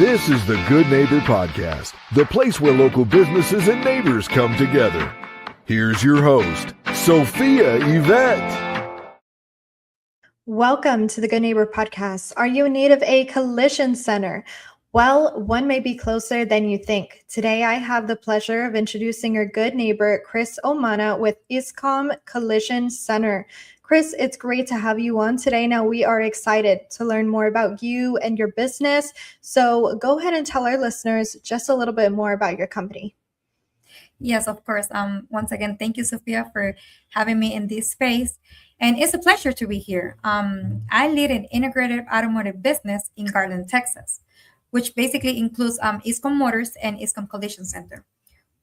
This is the Good Neighbor Podcast, the place where local businesses and neighbors come together. Here's your host, Sophia Yvette. Welcome to the Good Neighbor Podcast. Are you in need of a collision center? Well, one may be closer than you think. Today, I have the pleasure of introducing our good neighbor, Kriss Omana with Iskom Collision Center. Kriss, it's great to have you on today. Now, we are excited to learn more about you and your business. So go ahead and tell our listeners just a little bit more about your company. Yes, of course. Once again, thank you, Sophia, for having me in this space. And it's a pleasure to be here. I lead an integrated automotive business in Garland, Texas, which basically includes Iskom Motors and Iskom Collision Center.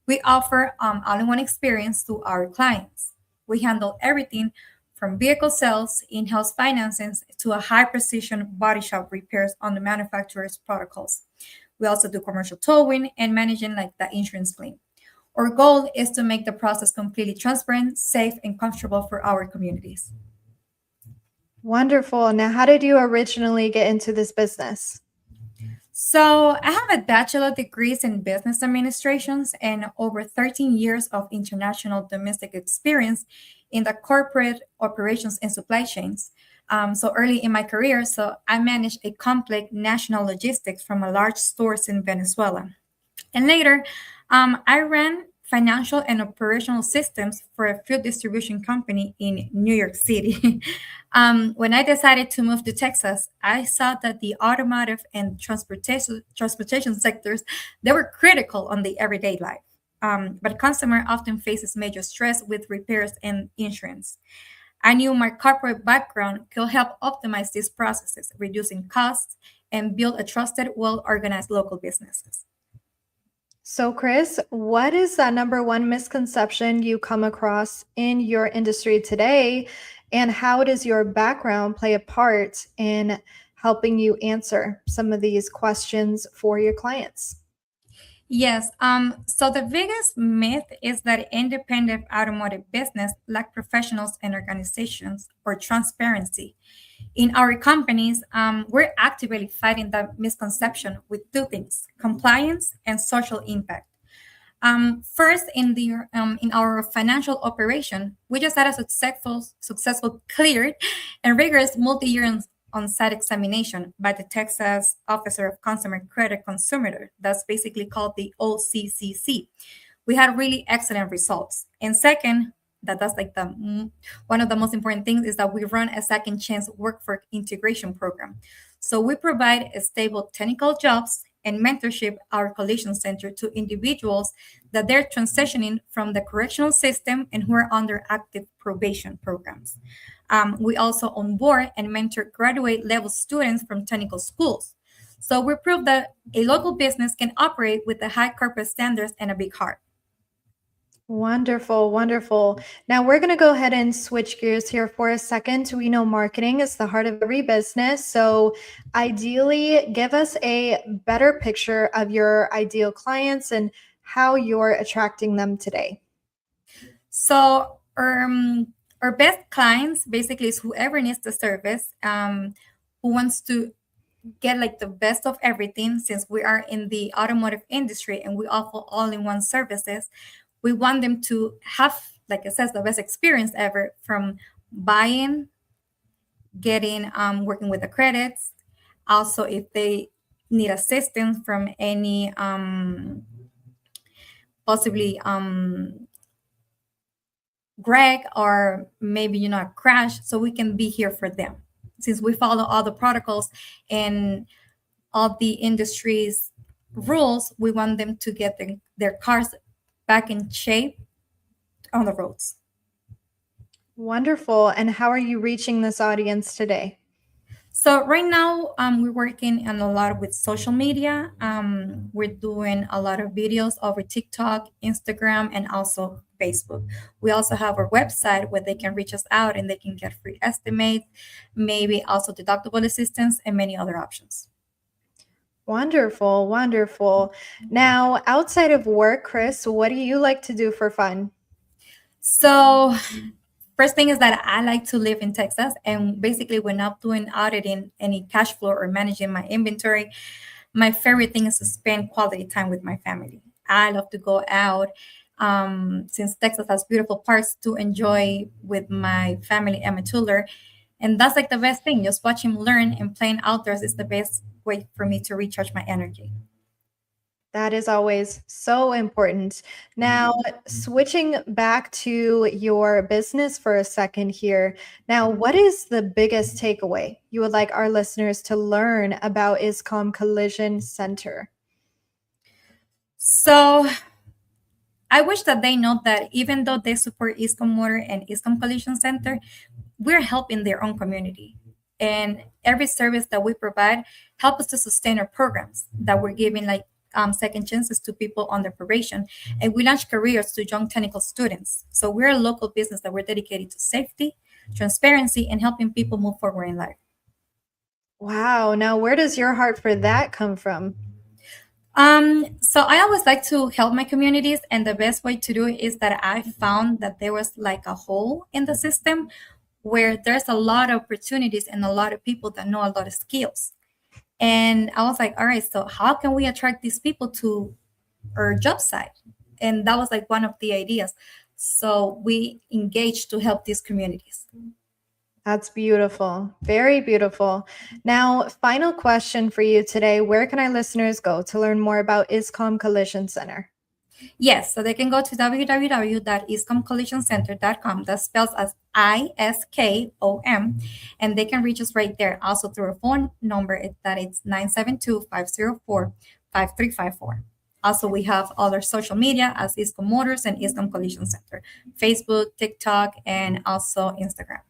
We offer all-in-one experience to our clients. We handle everything from vehicle sales, in-house financing, to a high-precision body shop repairs on the manufacturer's protocols. We also do commercial towing and managing the insurance claim. Our goal is to make the process completely transparent, safe, and comfortable for our communities. Wonderful. Now, how did you originally get into this business? So I have a bachelor degrees in business administrations and over 13 years of international domestic experience in the corporate operations and supply chains. So early in my career, I managed a complex national logistics from a large stores in Venezuela. And later, I ran financial and operational systems for a food distribution company in New York City. When I decided to move to Texas, I saw that the automotive and transportation sectors, they were critical on the everyday life. But consumer often faces major stress with repairs and insurance. I knew my corporate background could help optimize these processes, reducing costs, and build a trusted, well-organized local businesses. So, Kriss, what is that number one misconception you come across in your industry today? And how does your background play a part in helping you answer some of these questions for your clients? Yes. So the biggest myth is that independent automotive business lack professionals and organizations or transparency. In our companies, we're actively fighting that misconception with two things: compliance and social impact. First, in our financial operation, we just had a successful, cleared, and rigorous multi-year on-site examination by the Texas Officer of Consumer Credit Consumer. That's basically called the OCCC. We had really excellent results. And second, that's one of the most important things is that we run a second chance workforce integration program. So we provide a stable technical jobs and mentorship our collision center to individuals that they're transitioning from the correctional system and who are under active probation programs. We also onboard and mentor graduate level students from technical schools. So we prove that a local business can operate with the high corporate standards and a big heart. Wonderful, wonderful. Now we're going to go ahead and switch gears here for a second. We know marketing is the heart of every business. So ideally, give us a better picture of your ideal clients and how you're attracting them today. So our best clients basically is whoever needs the service, who wants to get the best of everything. Since we are in the automotive industry and we offer all-in-one services, we want them to have, like it says, the best experience ever, from buying, getting, working with the credits. Also, if they need assistance from any possibly Greg or maybe a crash, so we can be here for them. Since we follow all the protocols and all the industry's rules, we want them to get their cars back in shape on the roads. Wonderful. And how are you reaching this audience today? So right now, we're working on a lot with social media. We're doing a lot of videos over TikTok, Instagram, and also Facebook. We also have our website where they can reach us out and they can get free estimates, maybe also deductible assistance, and many other options. Wonderful, wonderful. Now, outside of work, Kriss, what do you like to do for fun? So first thing is that I like to live in Texas, and basically we're not doing auditing any cash flow or managing my inventory. my favorite thing is to spend quality time with my family. I love to go out. Since Texas has beautiful parks to enjoy with my family and my toddler. And that's like the best thing. Just watch him learn, and playing outdoors is the best way for me to recharge my energy. That is always so important. Now, switching back to your business for a second here. Now, what is the biggest takeaway you would like our listeners to learn about Iskom Collision Center? So I wish that they know that even though they support Iskom Motor and Iskom Collision Center, we're helping their own community. And every service that we provide help us to sustain our programs that we're giving, like second chances to people under probation. And we launch careers to young technical students. So we're a local business that we're dedicated to safety, transparency, and helping people move forward in life. Wow. Now, where does your heart for that come from? So I always like to help my communities, and the best way to do it is that I found that there was like a hole in the system where there's a lot of opportunities and a lot of people that know a lot of skills. And I was like, all right, so how can we attract these people to our job site? And that was like one of the ideas. So we engaged to help these communities. That's beautiful. Very beautiful. Now, final question for you today. Where can our listeners go to learn more about Iskom Collision Center? Yes, so they can go to www.iskomcollisioncenter.com. That spells as ISKOM, and they can reach us right there. Also through a phone number that it's 972-504-5354. Also, we have other social media as Iskom Motors and Iskom Collision Center, Facebook, TikTok, and also Instagram.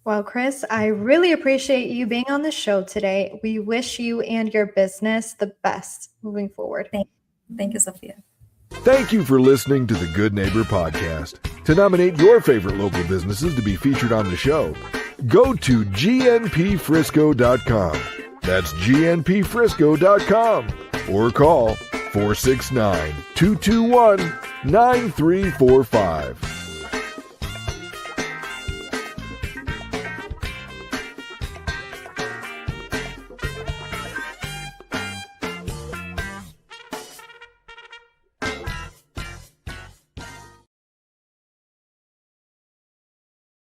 Well, Kriss, I really appreciate you being on the show today. We wish you and your business the best moving forward. Thank you, Sophia. Thank you for listening to the Good Neighbor Podcast. To nominate your favorite local businesses to be featured on the show, go to gnpfrisco.com. That's gnpfrisco.com. Or call 469-221-9345.